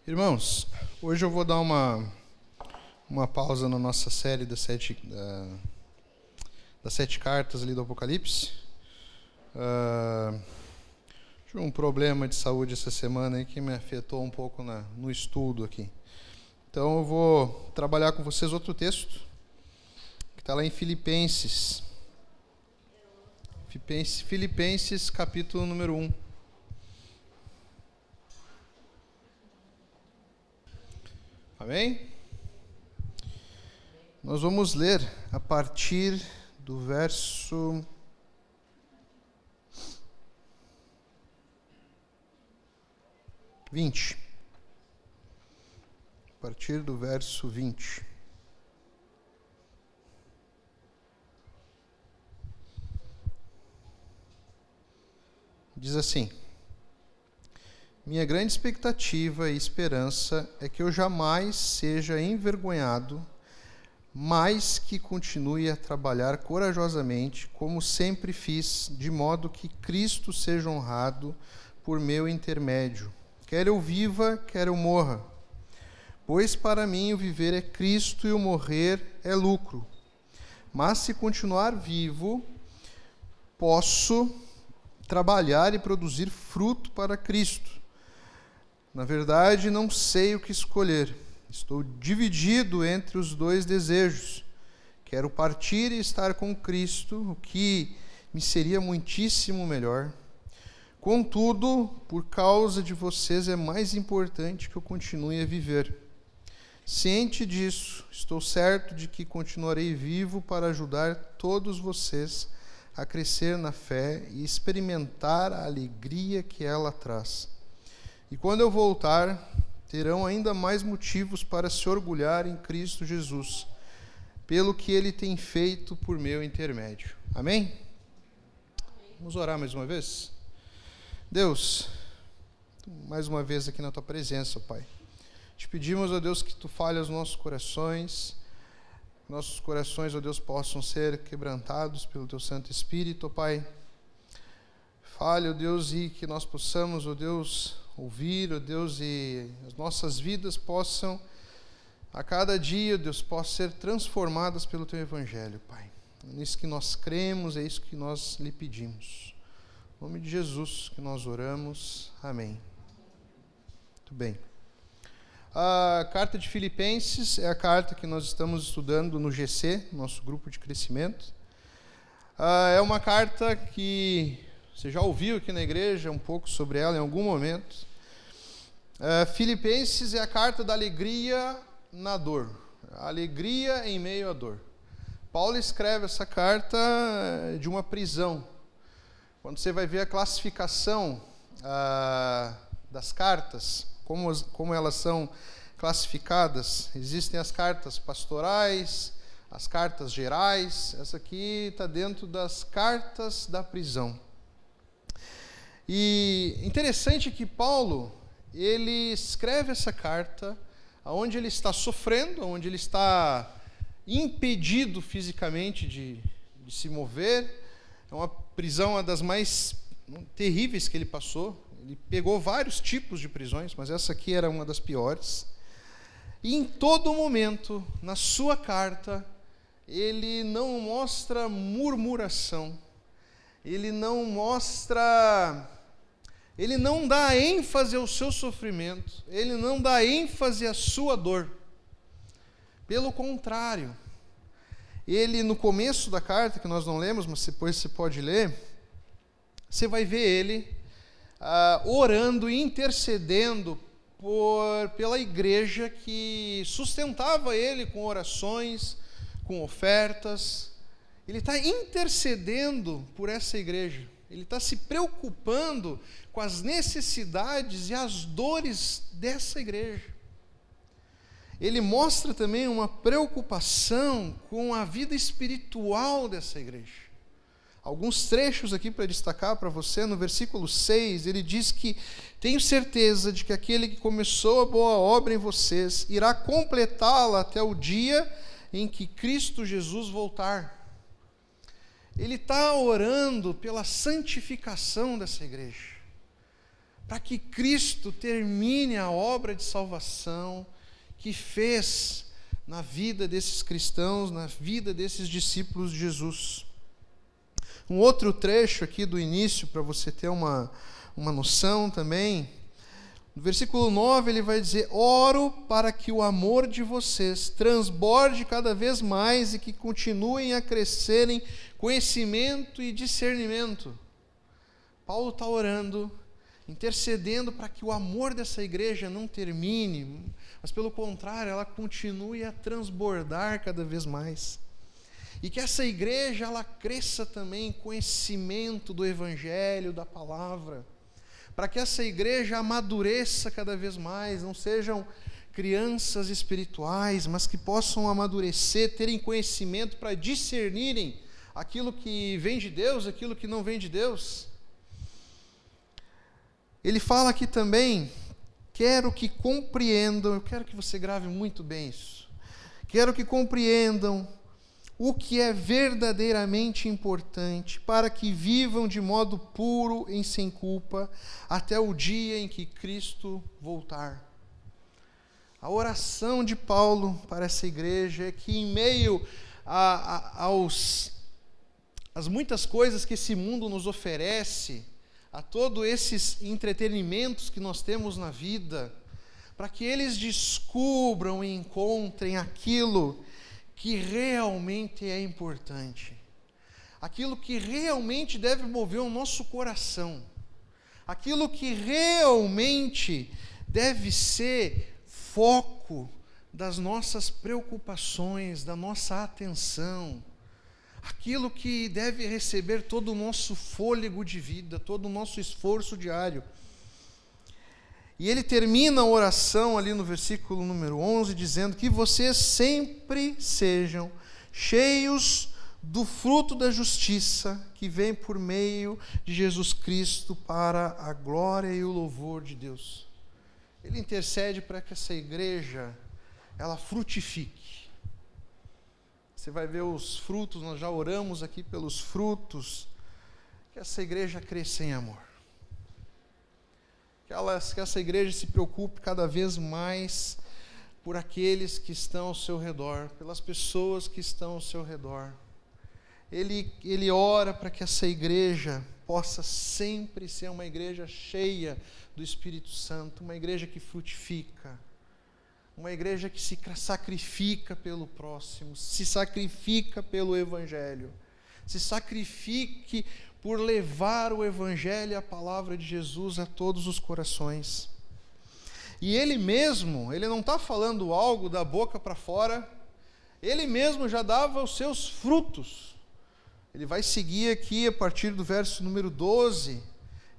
Irmãos, hoje eu vou dar uma pausa na nossa série das sete cartas ali do Apocalipse. Tive um problema de saúde essa semana aí que me afetou um pouco no estudo aqui. Então eu vou trabalhar com vocês outro texto, que está lá em Filipenses. Filipenses, capítulo número 1. Amém? Nós vamos ler a partir do verso 20. A partir do verso 20. Diz assim: minha grande expectativa e esperança é que eu jamais seja envergonhado, mas que continue a trabalhar corajosamente, como sempre fiz, de modo que Cristo seja honrado por meu intermédio. Quer eu viva, quer eu morra. Pois para mim o viver é Cristo e o morrer é lucro. Mas se continuar vivo, posso trabalhar e produzir fruto para Cristo. Na verdade, não sei o que escolher. Estou dividido entre os dois desejos. Quero partir e estar com Cristo, o que me seria muitíssimo melhor. Contudo, por causa de vocês, é mais importante que eu continue a viver. Ciente disso, estou certo de que continuarei vivo para ajudar todos vocês a crescer na fé e experimentar a alegria que ela traz. E quando eu voltar, terão ainda mais motivos para se orgulhar em Cristo Jesus, pelo que Ele tem feito por meu intermédio. Amém? Vamos orar mais uma vez? Deus, mais uma vez aqui na Tua presença, Pai. Te pedimos, ó Deus, que Tu fale aos nossos corações. Nossos corações, ó Deus, possam ser quebrantados pelo Teu Santo Espírito, ó Pai. Fale, ó Deus, e que nós possamos, ó Deus, ouvir, ó Deus, e as nossas vidas possam, a cada dia, ó Deus, possam ser transformadas pelo Teu Evangelho, Pai. É nisso que nós cremos, é isso que nós lhe pedimos. Em nome de Jesus que nós oramos. Amém. Muito bem. A carta de Filipenses é a carta que nós estamos estudando no GC, nosso grupo de crescimento. É uma carta que você já ouviu aqui na igreja um pouco sobre ela em algum momento. Filipenses é a carta da alegria na dor. A alegria em meio à dor. Paulo escreve essa carta de uma prisão. Quando você vai ver a classificação das cartas, como elas são classificadas, existem as cartas pastorais, as cartas gerais. Essa aqui está dentro das cartas da prisão. E interessante que Paulo, ele escreve essa carta onde ele está sofrendo, onde ele está impedido fisicamente de se mover. É uma prisão, uma das mais terríveis que ele passou. Ele pegou vários tipos de prisões, mas essa aqui era uma das piores. E em todo momento, na sua carta, ele não mostra murmuração. Ele não dá ênfase ao seu sofrimento. Ele não dá ênfase à sua dor. Pelo contrário, ele, no começo da carta, que nós não lemos, mas depois você pode ler, você vai ver ele orando e intercedendo pela igreja que sustentava ele com orações, com ofertas. Ele está intercedendo por essa igreja. Ele está se preocupando com as necessidades e as dores dessa igreja. Ele mostra também uma preocupação com a vida espiritual dessa igreja. Alguns trechos aqui para destacar para você. No versículo 6, ele diz que tenho certeza de que aquele que começou a boa obra em vocês irá completá-la até o dia em que Cristo Jesus voltar. Ele está orando pela santificação dessa igreja, para que Cristo termine a obra de salvação que fez na vida desses cristãos, na vida desses discípulos de Jesus. Um outro trecho aqui do início, para você ter uma noção também. No versículo 9 ele vai dizer: oro para que o amor de vocês transborde cada vez mais e que continuem a crescer em conhecimento e discernimento. Paulo está orando, intercedendo para que o amor dessa igreja não termine, mas pelo contrário, ela continue a transbordar cada vez mais. E que essa igreja ela cresça também em conhecimento do Evangelho, da palavra, para que essa igreja amadureça cada vez mais, não sejam crianças espirituais, mas que possam amadurecer, terem conhecimento para discernirem aquilo que vem de Deus, aquilo que não vem de Deus. Ele fala aqui também: quero que compreendam, eu quero que você grave muito bem isso, quero que compreendam o que é verdadeiramente importante, para que vivam de modo puro e sem culpa, até o dia em que Cristo voltar. A oração de Paulo para essa igreja é que, em meio às muitas coisas que esse mundo nos oferece, a todos esses entretenimentos que nós temos na vida, para que eles descubram e encontrem aquilo que realmente é importante, aquilo que realmente deve mover o nosso coração, aquilo que realmente deve ser foco das nossas preocupações, da nossa atenção, aquilo que deve receber todo o nosso fôlego de vida, todo o nosso esforço diário. E ele termina a oração ali no versículo número 11, dizendo que vocês sempre sejam cheios do fruto da justiça que vem por meio de Jesus Cristo para a glória e o louvor de Deus. Ele intercede para que essa igreja, ela frutifique. Você vai ver os frutos, nós já oramos aqui pelos frutos, que essa igreja cresça em amor. Que essa igreja se preocupe cada vez mais por aqueles que estão ao seu redor, pelas pessoas que estão ao seu redor. Ele ora para que essa igreja possa sempre ser uma igreja cheia do Espírito Santo, uma igreja que frutifica, uma igreja que se sacrifica pelo próximo, se sacrifica pelo Evangelho, se sacrifique por levar o Evangelho e a palavra de Jesus a todos os corações. E ele mesmo, ele não está falando algo da boca para fora, ele mesmo já dava os seus frutos. Ele vai seguir aqui a partir do verso número 12,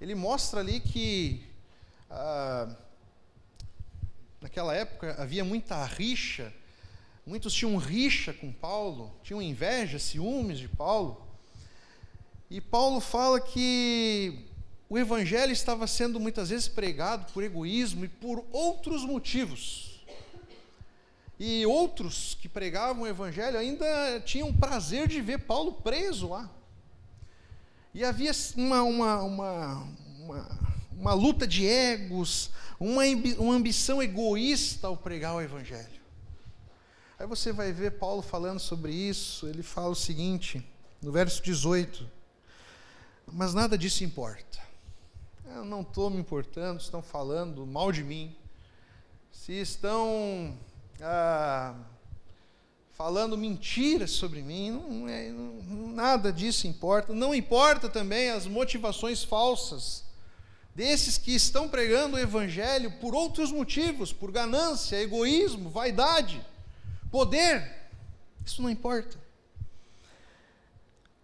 ele mostra ali que naquela época havia muita rixa, muitos tinham rixa com Paulo, tinham inveja, ciúmes de Paulo. E Paulo fala que o Evangelho estava sendo muitas vezes pregado por egoísmo e por outros motivos. E outros que pregavam o Evangelho ainda tinham prazer de ver Paulo preso lá. E havia uma luta de egos, uma ambição egoísta ao pregar o Evangelho. Aí você vai ver Paulo falando sobre isso, ele fala o seguinte, no verso 18: mas nada disso importa. Eu não estou me importando, estão falando mal de mim, se estão falando mentiras sobre mim, nada disso importa. Não importa também as motivações falsas desses que estão pregando o Evangelho por outros motivos, por ganância, egoísmo, vaidade, poder. Isso não importa.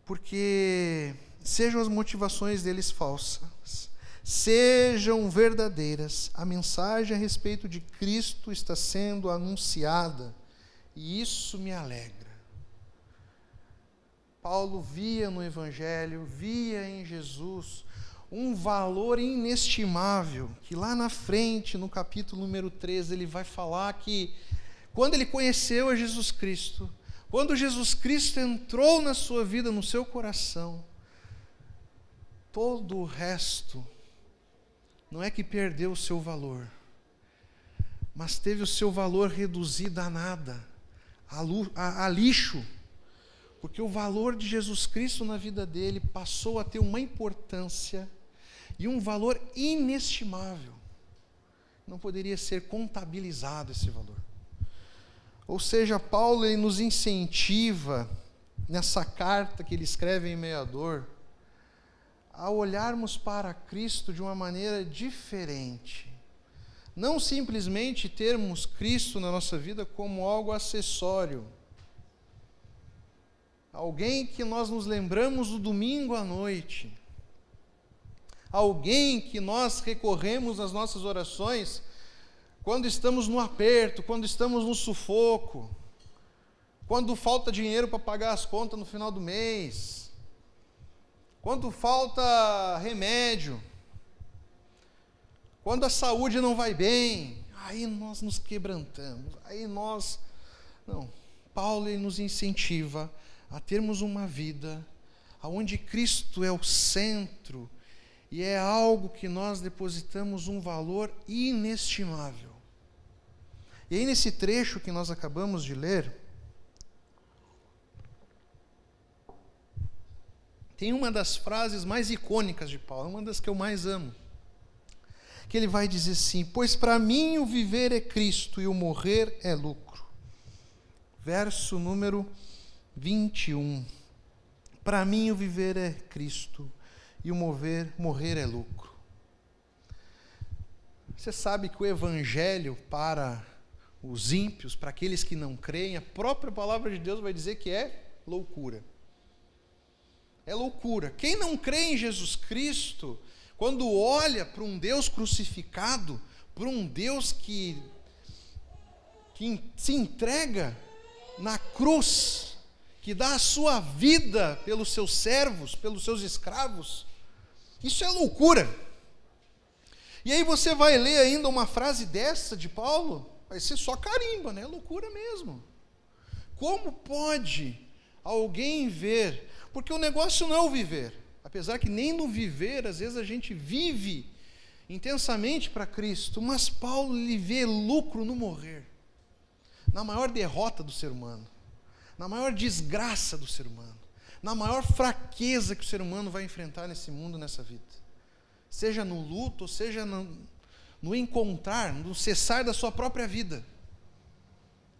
Porque sejam as motivações deles falsas, sejam verdadeiras, a mensagem a respeito de Cristo está sendo anunciada, e isso me alegra. Paulo via no Evangelho, via em Jesus um valor inestimável, que lá na frente, no capítulo número 13, ele vai falar que quando ele conheceu a Jesus Cristo, quando Jesus Cristo entrou na sua vida, no seu coração, todo o resto não é que perdeu o seu valor, mas teve o seu valor reduzido a nada, a lixo, porque o valor de Jesus Cristo na vida dele passou a ter uma importância e um valor inestimável. Não poderia ser contabilizado esse valor. Ou seja, Paulo ele nos incentiva, nessa carta que ele escreve em meio à dor, a olharmos para Cristo de uma maneira diferente. Não simplesmente termos Cristo na nossa vida como algo acessório. Alguém que nós nos lembramos do domingo à noite. Alguém que nós recorremos nas nossas orações quando estamos no aperto, quando estamos no sufoco, quando falta dinheiro para pagar as contas no final do mês, quando falta remédio, quando a saúde não vai bem, aí nós nos quebrantamos, Não, Paulo ele nos incentiva a termos uma vida onde Cristo é o centro e é algo que nós depositamos um valor inestimável. E aí nesse trecho que nós acabamos de ler, tem uma das frases mais icônicas de Paulo, uma das que eu mais amo, que ele vai dizer assim: pois para mim o viver é Cristo e o morrer é lucro. Verso número 21. Para mim o viver é Cristo e o morrer é lucro. Você sabe que o evangelho para os ímpios, para aqueles que não creem, a própria palavra de Deus vai dizer que é loucura. É loucura. Quem não crê em Jesus Cristo, quando olha para um Deus crucificado, para um Deus que se entrega na cruz, que dá a sua vida pelos seus servos, pelos seus escravos, isso é loucura. E aí você vai ler ainda uma frase dessa de Paulo, vai ser só carimba, né? É loucura mesmo. Como pode alguém ver? Porque o negócio não é o viver. Apesar que nem no viver, às vezes a gente vive intensamente para Cristo, mas Paulo ele vê lucro no morrer, na maior derrota do ser humano, na maior desgraça do ser humano, na maior fraqueza que o ser humano vai enfrentar nesse mundo, nessa vida. Seja no luto, ou seja no encontrar, no cessar da sua própria vida.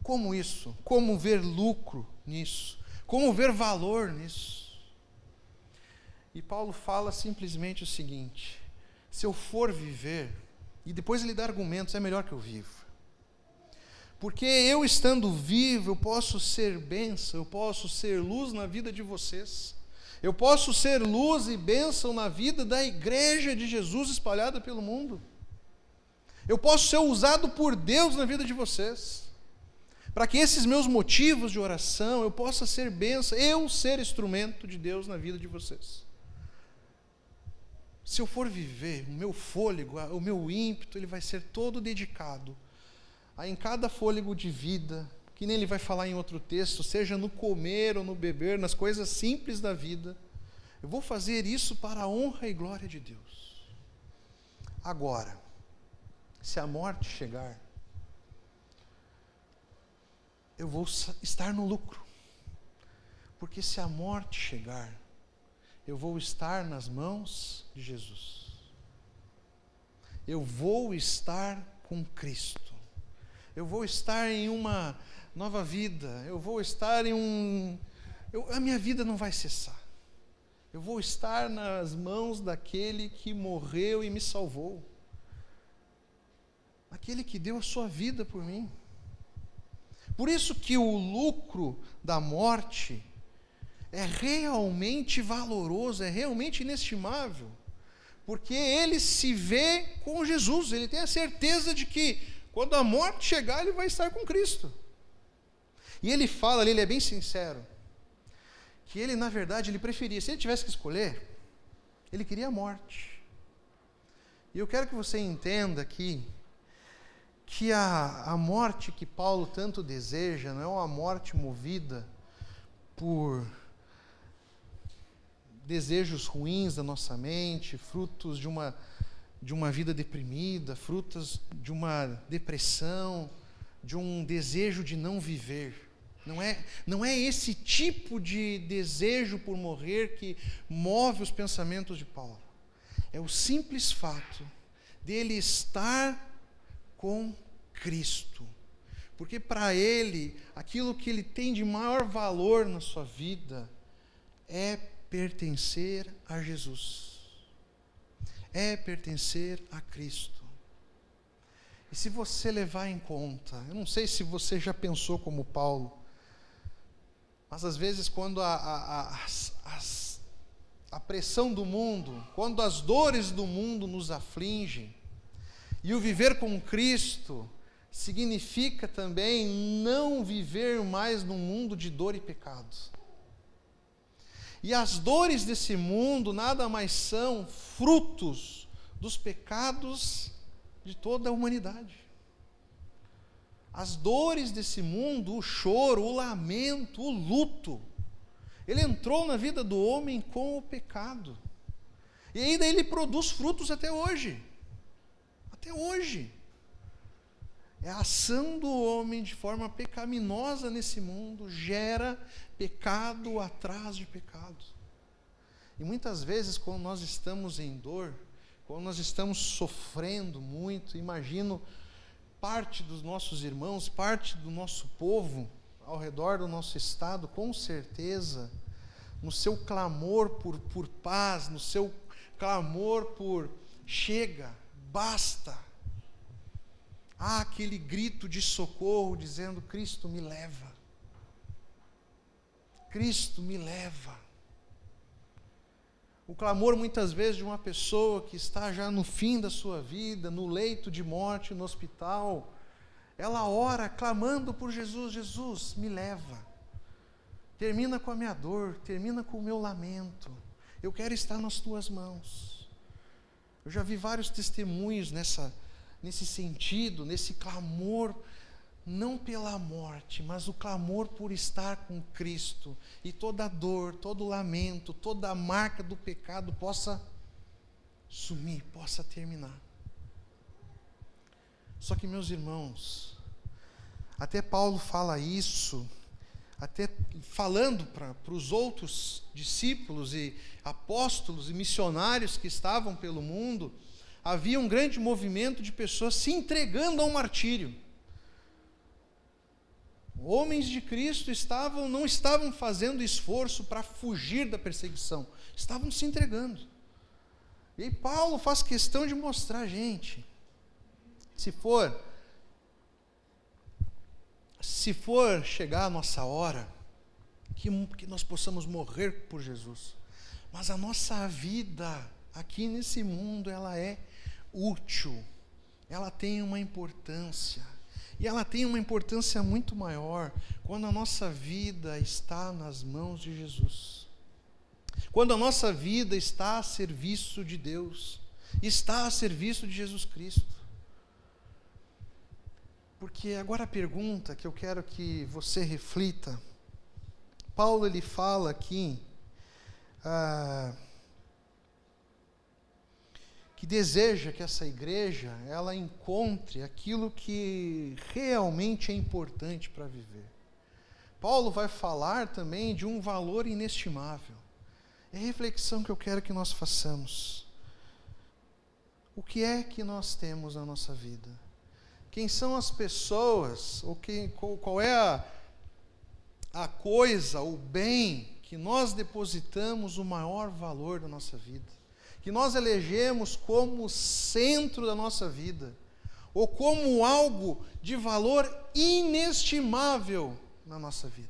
Como isso? Como ver lucro nisso? Como ver valor nisso? E Paulo fala simplesmente o seguinte: se eu for viver, e depois ele dá argumentos, é melhor que eu viva. Porque eu estando vivo, eu posso ser bênção, eu posso ser luz na vida de vocês. Eu posso ser luz e bênção na vida da igreja de Jesus espalhada pelo mundo. Eu posso ser usado por Deus na vida de vocês. Para que esses meus motivos de oração, eu possa ser bênção, eu ser instrumento de Deus na vida de vocês. Se eu for viver, o meu fôlego, o meu ímpeto, ele vai ser todo dedicado a em cada fôlego de vida, que nem ele vai falar em outro texto, seja no comer ou no beber, nas coisas simples da vida, eu vou fazer isso para a honra e glória de Deus. Agora, se a morte chegar, eu vou estar no lucro, porque se a morte chegar, eu vou estar nas mãos de Jesus. Eu vou estar com Cristo. Eu vou estar em uma nova vida. Eu vou estar em a minha vida não vai cessar. Eu vou estar nas mãos daquele que morreu e me salvou. Aquele que deu a sua vida por mim. Por isso que o lucro da morte é realmente valoroso, é realmente inestimável, porque ele se vê com Jesus, ele tem a certeza de que quando a morte chegar, ele vai estar com Cristo. E ele fala ali, ele é bem sincero, que ele na verdade, ele preferia, se ele tivesse que escolher, ele queria a morte. E eu quero que você entenda aqui, que a morte que Paulo tanto deseja, não é uma morte movida por desejos ruins da nossa mente, frutos de uma de uma vida deprimida, frutos de uma depressão, de um desejo de não viver. Não é esse tipo de desejo por morrer que move os pensamentos de Paulo. É o simples fato dele estar com Cristo. Porque para ele, aquilo que ele tem de maior valor na sua vida é pertencer a Jesus. É pertencer a Cristo. E se você levar em conta, eu não sei se você já pensou como Paulo, mas às vezes quando a pressão do mundo, quando as dores do mundo nos afligem, e o viver com Cristo significa também não viver mais num mundo de dor e pecado. E as dores desse mundo nada mais são frutos dos pecados de toda a humanidade. As dores desse mundo, o choro, o lamento, o luto, ele entrou na vida do homem com o pecado. E ainda ele produz frutos até hoje. Até hoje. É a ação do homem de forma pecaminosa nesse mundo, gera pecado atrás de pecado. E muitas vezes, quando nós estamos em dor, quando nós estamos sofrendo muito, imagino parte dos nossos irmãos, parte do nosso povo ao redor do nosso estado, com certeza, no seu clamor por paz, no seu clamor por chega, basta, há aquele grito de socorro dizendo: Cristo me leva, Cristo me leva. O clamor muitas vezes de uma pessoa que está já no fim da sua vida, no leito de morte, no hospital, ela ora clamando por Jesus: Jesus, me leva, termina com a minha dor, termina com o meu lamento, eu quero estar nas tuas mãos. Eu já vi vários testemunhos nesse sentido, nesse clamor, não pela morte, mas o clamor por estar com Cristo, e toda a dor, todo o lamento, toda a marca do pecado possa sumir, possa terminar. Só que, meus irmãos, até Paulo fala isso, até falando para os outros discípulos e apóstolos e missionários que estavam pelo mundo, havia um grande movimento de pessoas se entregando ao martírio. Homens de Cristo não estavam fazendo esforço para fugir da perseguição, estavam se entregando. E aí Paulo faz questão de mostrar, gente, se for chegar a nossa hora, que nós possamos morrer por Jesus, mas a nossa vida aqui nesse mundo, ela é útil, ela tem uma importância. E ela tem uma importância muito maior quando a nossa vida está nas mãos de Jesus. Quando a nossa vida está a serviço de Deus, está a serviço de Jesus Cristo. Porque agora a pergunta que eu quero que você reflita, Paulo ele fala aqui, que deseja que essa igreja, ela encontre aquilo que realmente é importante para viver. Paulo vai falar também de um valor inestimável. É a reflexão que eu quero que nós façamos. O que é que nós temos na nossa vida? Quem são as pessoas, ou qual é a coisa, o bem, que nós depositamos o maior valor da nossa vida? Que nós elegemos como centro da nossa vida, ou como algo de valor inestimável na nossa vida.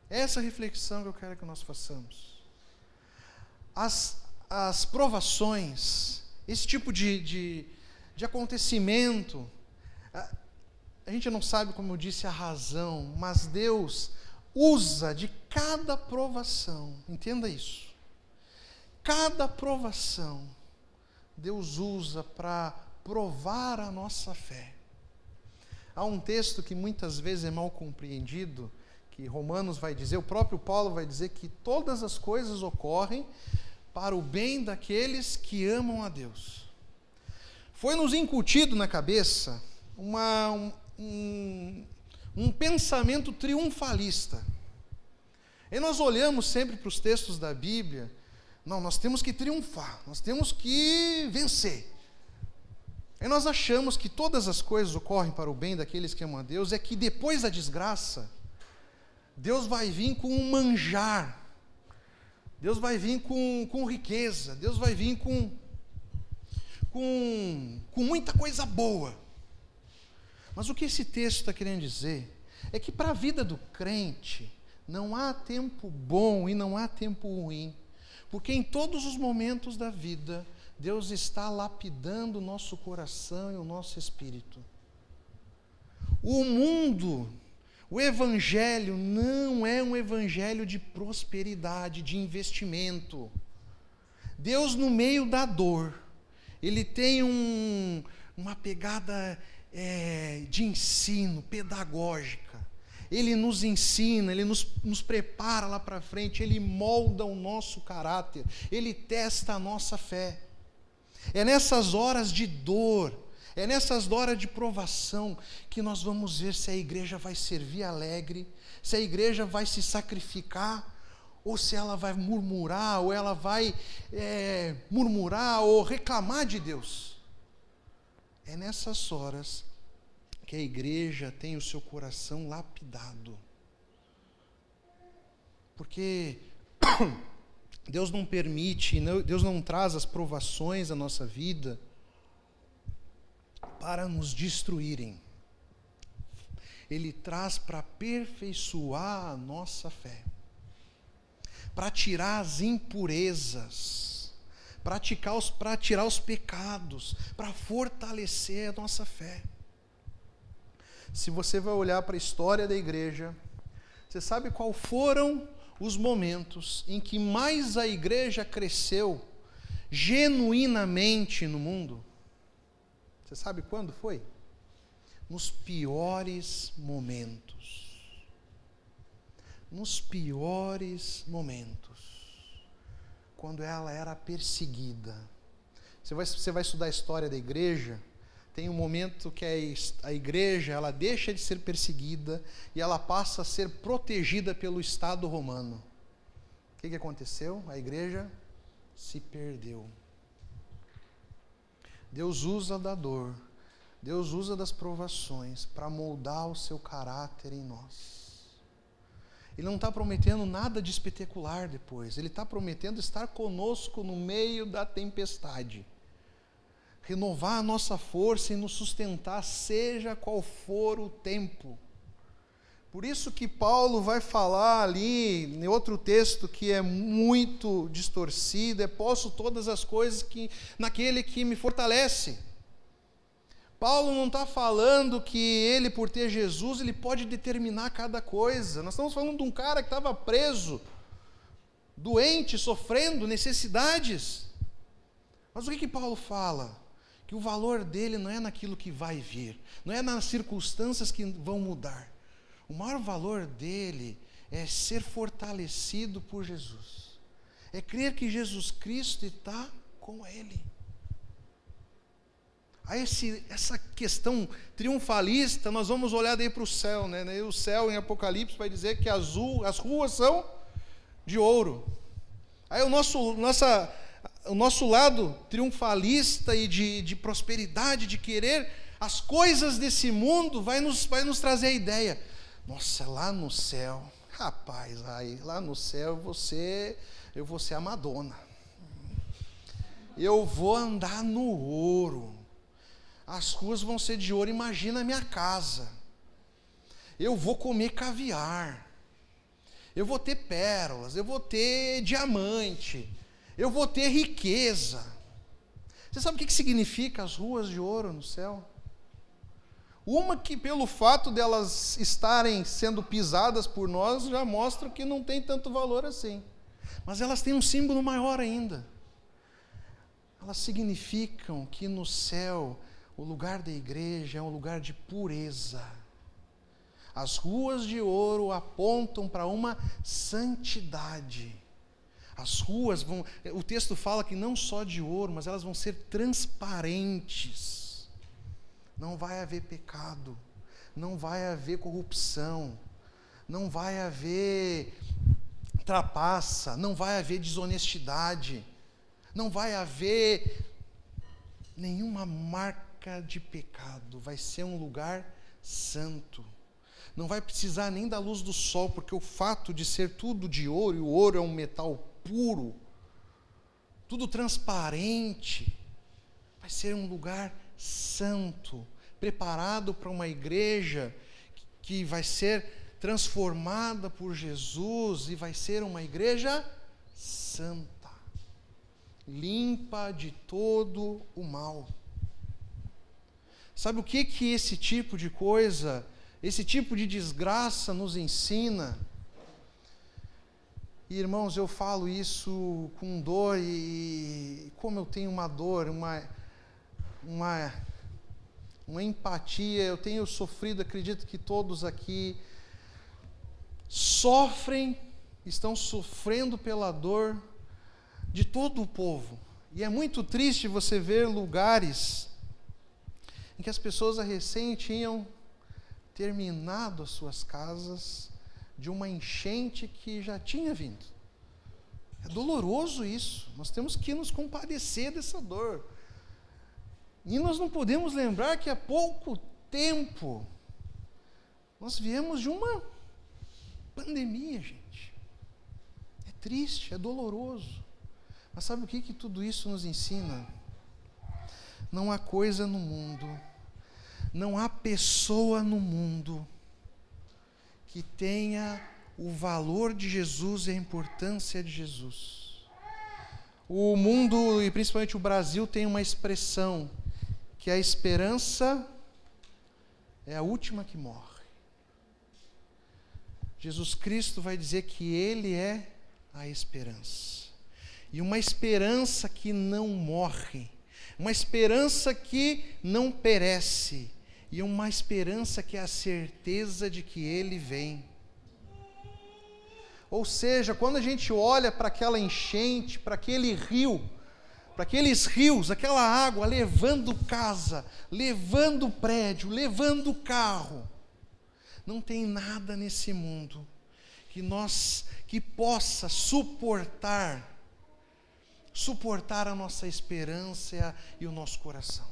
Essa reflexão que eu quero que nós façamos. As provações, esse tipo de acontecimento, a gente não sabe, como eu disse, a razão, mas Deus usa de cada provação, entenda isso. Cada provação, Deus usa para provar a nossa fé. Há um texto que muitas vezes é mal compreendido, que Romanos vai dizer, o próprio Paulo vai dizer que todas as coisas ocorrem para o bem daqueles que amam a Deus. Foi nos incutido na cabeça um pensamento triunfalista. E nós olhamos sempre para os textos da Bíblia, não, nós temos que triunfar, nós temos que vencer. E nós achamos que todas as coisas ocorrem para o bem daqueles que amam a Deus, é que depois da desgraça, Deus vai vir com um manjar, Deus vai vir com riqueza, Deus vai vir com muita coisa boa. Mas o que esse texto está querendo dizer é que para a vida do crente não há tempo bom e não há tempo ruim, porque em todos os momentos da vida Deus está lapidando o nosso coração e o nosso espírito. O mundo, o evangelho não é um evangelho de prosperidade, de investimento. Deus, no meio da dor, Ele tem uma pegada de ensino, pedagógica. Ele nos ensina, Ele nos prepara lá para frente, Ele molda o nosso caráter, Ele testa a nossa fé. É nessas horas de dor, é nessas horas de provação que nós vamos ver se a igreja vai servir alegre, se a igreja vai se sacrificar, ou se ela vai murmurar, ou ela vai murmurar ou reclamar de Deus. É nessas horas que a igreja tem o seu coração lapidado. Porque Deus não permite, Deus não traz as provações à nossa vida para nos destruírem. Ele traz para aperfeiçoar a nossa fé, para tirar as impurezas, para tirar os pecados, para fortalecer a nossa fé. Se você vai olhar para a história da igreja, você sabe qual foram os momentos em que mais a igreja cresceu genuinamente no mundo? Você sabe quando foi? Nos piores momentos. Nos piores momentos. Quando ela era perseguida. Você vai estudar a história da igreja, tem um momento que a igreja ela deixa de ser perseguida e ela passa a ser protegida pelo Estado romano. O que aconteceu? A igreja se perdeu. Deus usa da dor, Deus usa das provações para moldar o seu caráter em nós. Ele não está prometendo nada de espetacular depois, Ele está prometendo estar conosco no meio da tempestade. Renovar a nossa força e nos sustentar, seja qual for o tempo. Por isso que Paulo vai falar ali, em outro texto que é muito distorcido, posso todas as coisas naquele que me fortalece. Paulo não está falando que ele, por ter Jesus, ele pode determinar cada coisa. Nós estamos falando de um cara que estava preso, doente, sofrendo necessidades. Mas o que Paulo fala? Que o valor dele não é naquilo que vai vir, não é nas circunstâncias que vão mudar. O maior valor dele é ser fortalecido por Jesus. É crer que Jesus Cristo está com ele. Aí essa questão triunfalista, nós vamos olhar daí para o céu, né? O céu em Apocalipse vai dizer que as ruas são de ouro. Aí o nosso lado triunfalista e de prosperidade, de querer as coisas desse mundo, vai nos trazer a ideia. Nossa, lá no céu, rapaz, lá no céu eu vou ser a Madonna. Eu vou andar no ouro. As ruas vão ser de ouro, imagina a minha casa. Eu vou comer caviar. Eu vou ter pérolas, eu vou ter diamante. Eu vou ter riqueza. Você sabe o que significa as ruas de ouro no céu? Uma que, pelo fato delas estarem sendo pisadas por nós, já mostra que não tem tanto valor assim. Mas elas têm um símbolo maior ainda. Elas significam que no céu, o lugar da igreja é um lugar de pureza. As ruas de ouro apontam para uma santidade. As ruas vão, o texto fala que não só de ouro, mas elas vão ser transparentes. Não vai haver pecado, não vai haver corrupção, não vai haver trapaça, não vai haver desonestidade, não vai haver nenhuma marca de pecado. Vai ser um lugar santo. Não vai precisar nem da luz do sol, porque o fato de ser tudo de ouro, e o ouro é um metal puro, tudo transparente, vai ser um lugar santo, preparado para uma igreja que vai ser transformada por Jesus e vai ser uma igreja santa, limpa de todo o mal. Sabe o que esse tipo de coisa, esse tipo de desgraça nos ensina? E, irmãos, eu falo isso com dor, e como eu tenho uma dor, uma empatia, eu tenho sofrido, acredito que todos aqui estão sofrendo pela dor de todo o povo. E é muito triste você ver lugares em que as pessoas recém tinham terminado as suas casas de uma enchente que já tinha vindo. É doloroso isso. Nós temos que nos compadecer dessa dor. E nós não podemos lembrar que há pouco tempo nós viemos de uma pandemia, gente. É triste, é doloroso. Mas sabe o que tudo isso nos ensina? Não há coisa no mundo, não há pessoa no mundo que tenha o valor de Jesus e a importância de Jesus. O mundo, e principalmente o Brasil, tem uma expressão que a esperança é a última que morre. Jesus Cristo vai dizer que Ele é a esperança. E uma esperança que não morre, uma esperança que não perece, e uma esperança que é a certeza de que Ele vem. Ou seja, quando a gente olha para aquela enchente, para aquele rio, para aqueles rios, aquela água levando casa, levando prédio, levando carro, não tem nada nesse mundo que possa suportar a nossa esperança e o nosso coração.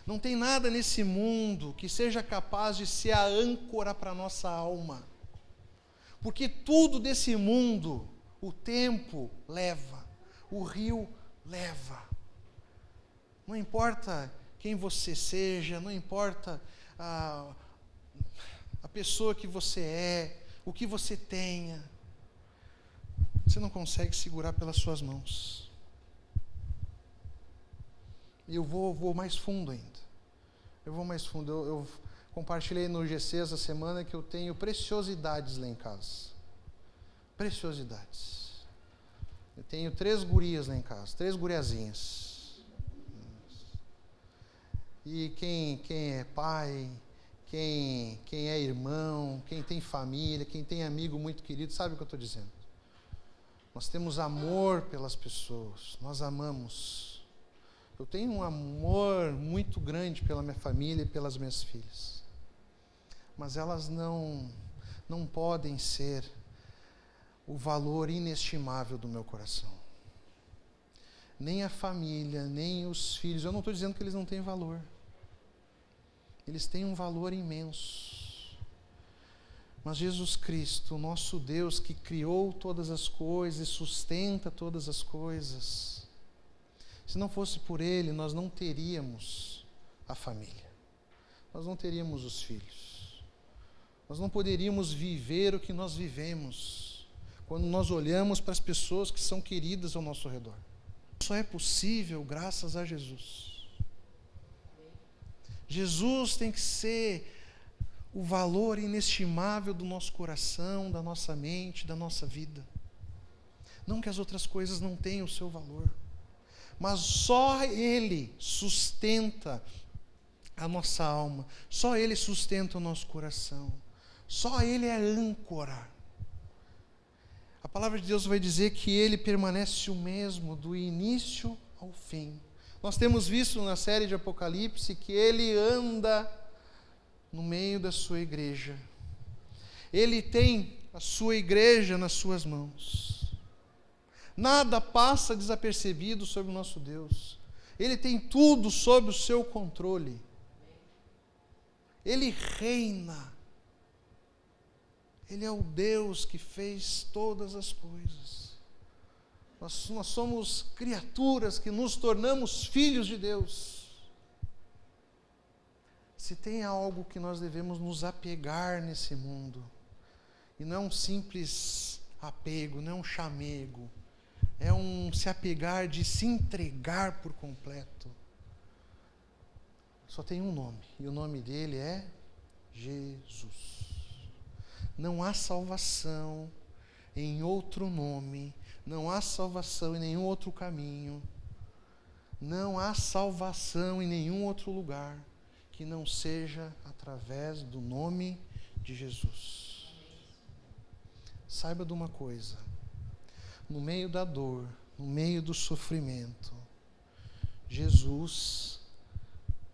Não tem nada nesse mundo que seja capaz de ser a âncora para a nossa alma. Porque tudo desse mundo, o tempo leva, o rio leva. Não importa quem você seja, não importa a pessoa que você é, o que você tenha, você não consegue segurar pelas suas mãos. E eu vou mais fundo ainda. Eu compartilhei no GC essa semana que eu tenho preciosidades lá em casa. Preciosidades. Eu tenho 3 gurias lá em casa, 3 guriazinhas. E quem é pai, quem é irmão, quem tem família, quem tem amigo muito querido, sabe o que eu estou dizendo. Nós temos amor pelas pessoas, nós amamos. Eu tenho um amor muito grande pela minha família e pelas minhas filhas. Mas elas não podem ser o valor inestimável do meu coração. Nem a família, nem os filhos. Eu não estou dizendo que eles não têm valor. Eles têm um valor imenso. Mas Jesus Cristo, nosso Deus, que criou todas as coisas e sustenta todas as coisas, se não fosse por Ele, nós não teríamos a família. Nós não teríamos os filhos. Nós não poderíamos viver o que nós vivemos quando nós olhamos para as pessoas que são queridas ao nosso redor. Só é possível graças a Jesus. Jesus tem que ser o valor inestimável do nosso coração, da nossa mente, da nossa vida. Não que as outras coisas não tenham o seu valor, mas só Ele sustenta a nossa alma, só Ele sustenta o nosso coração, só Ele é âncora. palavra de Deus vai dizer que Ele permanece o mesmo do início ao fim. Nós temos visto na série de Apocalipse que Ele anda no meio da sua igreja. Ele tem a sua igreja nas suas mãos. Nada passa desapercebido sobre o nosso Deus. Ele tem tudo sob o seu controle. Ele reina. Ele é o Deus que fez todas as coisas. Nós somos criaturas que nos tornamos filhos de Deus. Se tem algo que nós devemos nos apegar nesse mundo, e não é um simples apego, não é um chamego, é um se apegar de se entregar por completo. Só tem um nome, e o nome dele é Jesus. Não há salvação em outro nome, não há salvação em nenhum outro caminho, não há salvação em nenhum outro lugar que não seja através do nome de Jesus. Saiba de uma coisa, no meio da dor, no meio do sofrimento, Jesus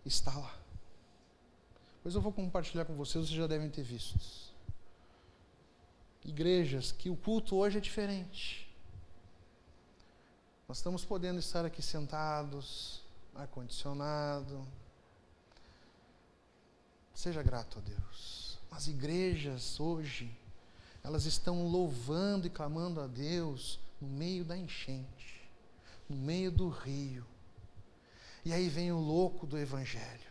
está lá. Pois eu vou compartilhar com vocês já devem ter visto. Igrejas que o culto hoje é diferente. Nós estamos podendo estar aqui sentados, ar-condicionado. Seja grato a Deus. As igrejas hoje, elas estão louvando e clamando a Deus no meio da enchente, no meio do rio. E aí vem o louco do Evangelho.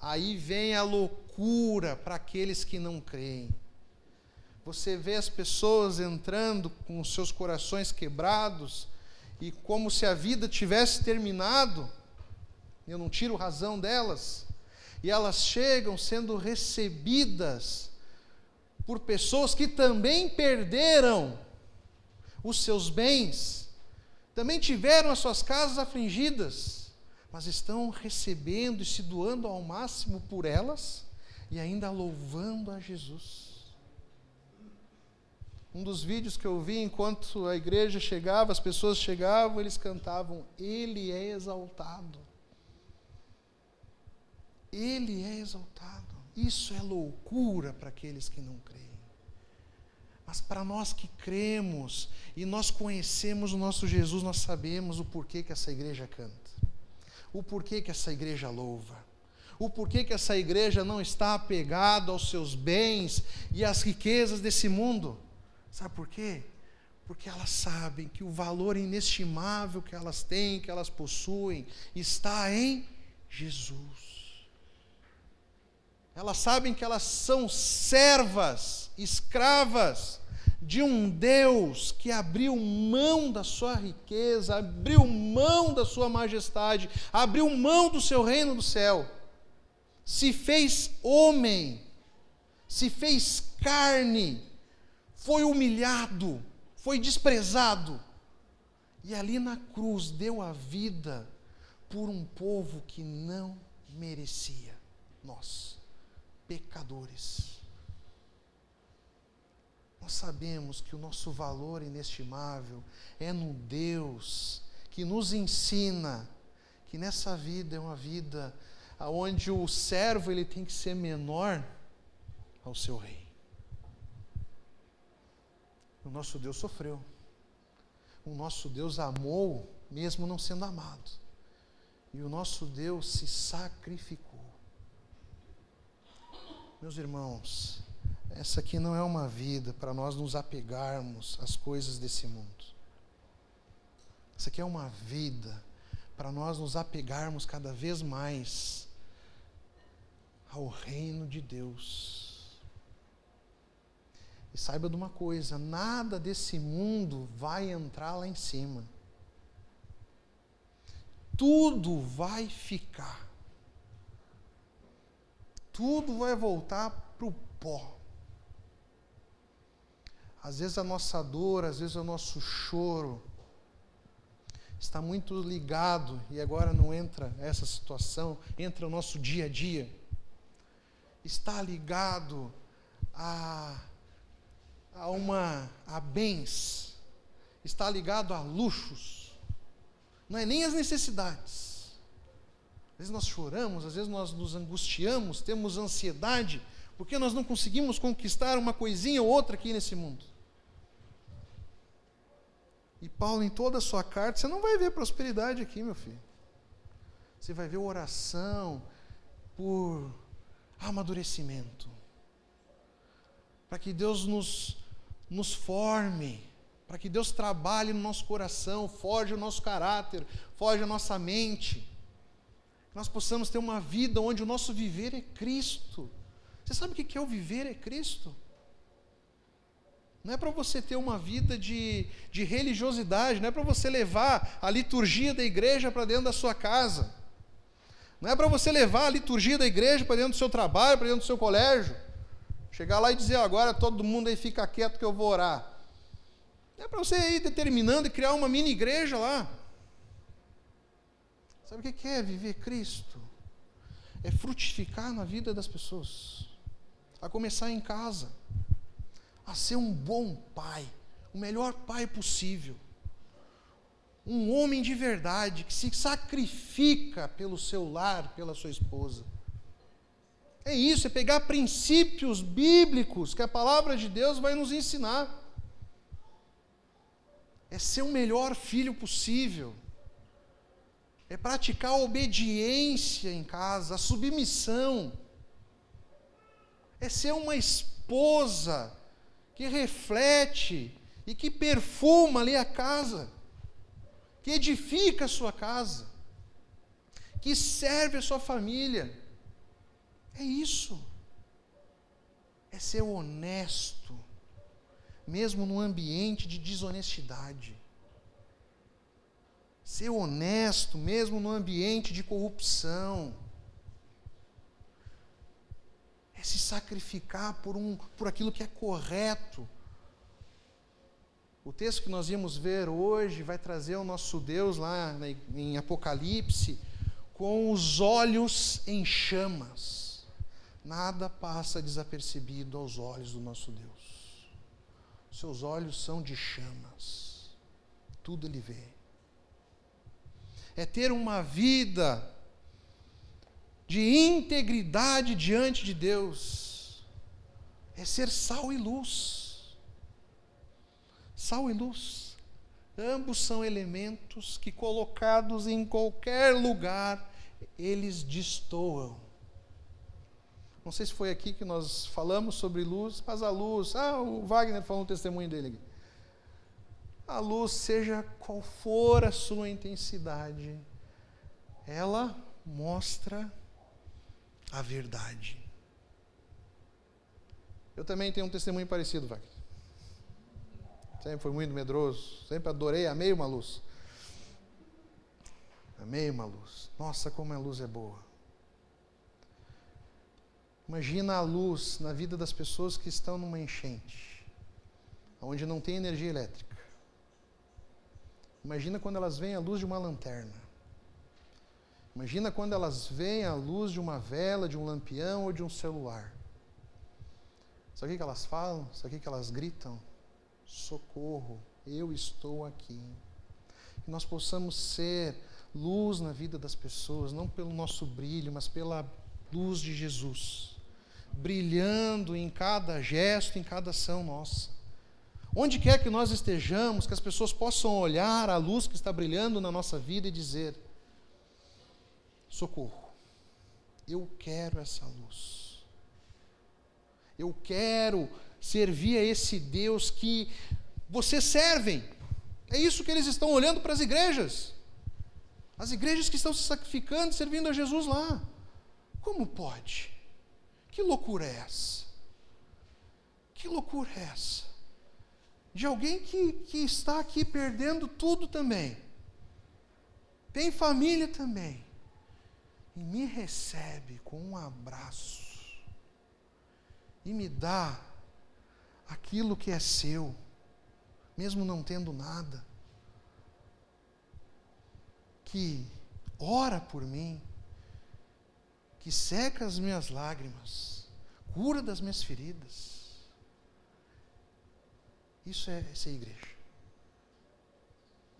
Aí vem a loucura para aqueles que não creem. Você vê as pessoas entrando com os seus corações quebrados e como se a vida tivesse terminado. Eu não tiro razão delas. E elas chegam sendo recebidas por pessoas que também perderam os seus bens, também tiveram as suas casas afligidas, mas estão recebendo e se doando ao máximo por elas e ainda louvando a Jesus. Um dos vídeos que eu vi, enquanto a igreja chegava, as pessoas chegavam, eles cantavam: Ele é exaltado. Ele é exaltado. Isso é loucura para aqueles que não creem. Mas para nós que cremos e nós conhecemos o nosso Jesus, nós sabemos o porquê que essa igreja canta, o porquê que essa igreja louva, o porquê que essa igreja não está apegada aos seus bens e às riquezas desse mundo. Sabe por quê? Porque elas sabem que o valor inestimável que elas têm, que elas possuem, está em Jesus. Elas sabem que elas são servas, escravas de um Deus que abriu mão da sua riqueza, abriu mão da sua majestade, abriu mão do seu reino do céu, se fez homem, se fez carne, foi humilhado, foi desprezado, e ali na cruz deu a vida por um povo que não merecia, nós, pecadores. Nós sabemos que o nosso valor inestimável é no Deus que nos ensina que nessa vida é uma vida onde o servo ele tem que ser menor ao seu rei. O nosso Deus sofreu. O nosso Deus amou, mesmo não sendo amado. E o nosso Deus se sacrificou. Meus irmãos, essa aqui não é uma vida para nós nos apegarmos às coisas desse mundo. Essa aqui é uma vida para nós nos apegarmos cada vez mais ao reino de Deus. E saiba de uma coisa, nada desse mundo vai entrar lá em cima. Tudo vai ficar. Tudo vai voltar para o pó. Às vezes a nossa dor, às vezes o nosso choro está muito ligado, e agora não entra essa situação, entra o nosso dia a dia. Está ligado a bens está ligado a luxos, não é nem as necessidades. Às vezes nós choramos, às vezes nós nos angustiamos, temos ansiedade, porque nós não conseguimos conquistar uma coisinha ou outra aqui nesse mundo. E Paulo, em toda a sua carta, você não vai ver prosperidade aqui, meu filho. Você vai ver oração por amadurecimento, para que Deus nos forme, para que Deus trabalhe no nosso coração, forge o nosso caráter, forge a nossa mente, que nós possamos ter uma vida onde o nosso viver é Cristo. Você sabe o que é o viver é Cristo? Não é para você ter uma vida de religiosidade, não é para você levar a liturgia da igreja para dentro da sua casa, não é para você levar a liturgia da igreja para dentro do seu trabalho, para dentro do seu colégio, chegar lá e dizer, agora todo mundo aí fica quieto que eu vou orar. Não é para você ir determinando e criar uma mini igreja lá. Sabe o que é viver Cristo? É frutificar na vida das pessoas, a começar em casa, a ser um bom pai, o melhor pai possível, um homem de verdade, que se sacrifica pelo seu lar, pela sua esposa. É isso, é pegar princípios bíblicos que a palavra de Deus vai nos ensinar. É ser o melhor filho possível. É praticar a obediência em casa, a submissão. É ser uma esposa que reflete e que perfuma ali a casa, que edifica a sua casa, que serve a sua família. É isso. É ser honesto, mesmo num ambiente de desonestidade. Ser honesto, mesmo num ambiente de corrupção. É se sacrificar por aquilo que é correto. O texto que nós íamos ver hoje vai trazer o nosso Deus lá em Apocalipse com os olhos em chamas. Nada passa desapercebido aos olhos do nosso Deus. Seus olhos são de chamas. Tudo Ele vê. É ter uma vida de integridade diante de Deus. É ser sal e luz. Sal e luz. Ambos são elementos que, colocados em qualquer lugar, eles destoam. Não sei se foi aqui que nós falamos sobre luz, mas a luz, o Wagner falou um testemunho dele aqui. A luz, seja qual for a sua intensidade, ela mostra a verdade. Eu também tenho um testemunho parecido, Wagner. Sempre fui muito medroso, sempre adorei, amei uma luz. Amei uma luz. Nossa, como a luz é boa. Imagina a luz na vida das pessoas que estão numa enchente, onde não tem energia elétrica. Imagina quando elas veem a luz de uma lanterna. Imagina quando elas veem a luz de uma vela, de um lampião ou de um celular. Sabe o que elas falam? Sabe o que elas gritam? Socorro, eu estou aqui. Que nós possamos ser luz na vida das pessoas, não pelo nosso brilho, mas pela luz de Jesus, brilhando em cada gesto, em cada ação nossa. Onde quer que nós estejamos, que as pessoas possam olhar a luz que está brilhando na nossa vida e dizer: socorro, eu quero essa luz. Eu quero servir a esse Deus que vocês servem. É isso que eles estão olhando para as igrejas. As igrejas que estão se sacrificando, servindo a Jesus lá. Como pode? Que loucura é essa? Que loucura é essa? De alguém que está aqui perdendo tudo também. Tem família também. E me recebe com um abraço. E me dá aquilo que é seu, mesmo não tendo nada. Que ora por mim, que seca as minhas lágrimas, cura das minhas feridas. Isso é ser igreja.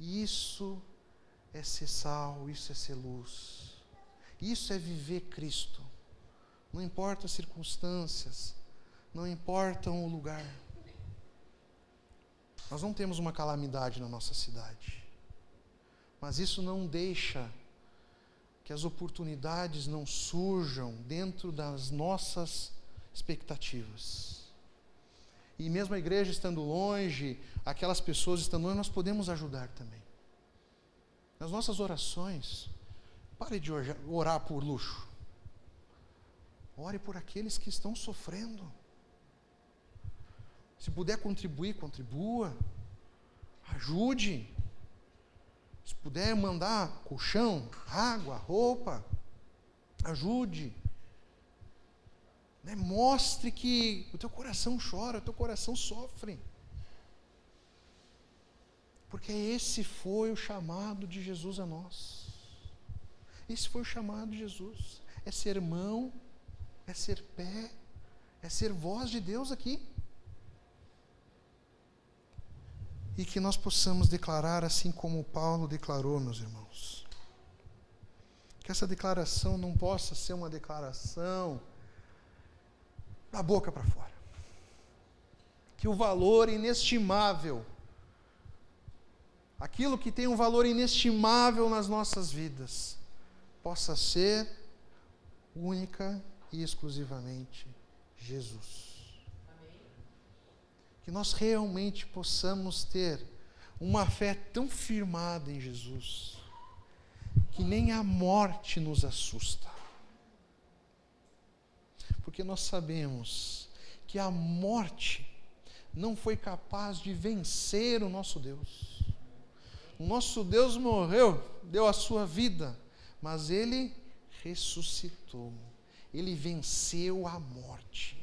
Isso é ser sal, isso é ser luz. Isso é viver Cristo. Não importa as circunstâncias, não importa o lugar. Nós não temos uma calamidade na nossa cidade, mas isso não deixa que as oportunidades não surjam dentro das nossas expectativas. E mesmo a igreja estando longe, aquelas pessoas estando longe, nós podemos ajudar também. Nas nossas orações, pare de orar por luxo. Ore por aqueles que estão sofrendo. Se puder contribuir, contribua. Ajude. Se puder mandar colchão, água, roupa, ajude. Mostre que o teu coração chora, o teu coração sofre. Porque esse foi o chamado de Jesus a nós. Esse foi o chamado de Jesus. É ser mão, é ser pé, é ser voz de Deus aqui. E que nós possamos declarar assim como Paulo declarou, meus irmãos. Que essa declaração não possa ser uma declaração da boca para fora. Que o valor inestimável, aquilo que tem um valor inestimável nas nossas vidas, possa ser única e exclusivamente Jesus. Que nós realmente possamos ter uma fé tão firmada em Jesus, que nem a morte nos assusta. Porque nós sabemos que a morte não foi capaz de vencer o nosso Deus. O nosso Deus morreu, deu a sua vida, mas Ele ressuscitou. Ele venceu a morte.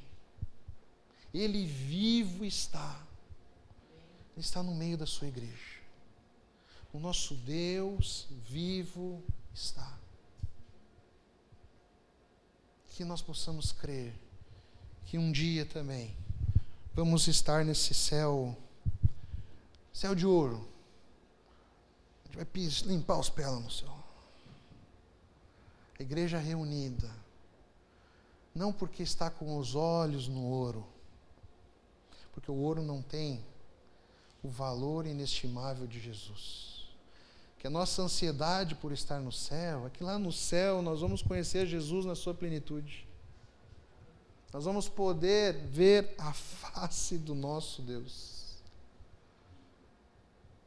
Ele vivo está. Ele está no meio da sua igreja. O nosso Deus vivo está. Que nós possamos crer que um dia também vamos estar nesse céu de ouro. A gente vai limpar os pés lá no céu. A igreja reunida, não porque está com os olhos no ouro, porque o ouro não tem o valor inestimável de Jesus. Que a nossa ansiedade por estar no céu, é que lá no céu nós vamos conhecer Jesus na sua plenitude. Nós vamos poder ver a face do nosso Deus.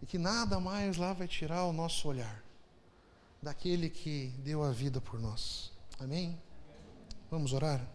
E que nada mais lá vai tirar o nosso olhar daquele que deu a vida por nós. Amém? Vamos orar?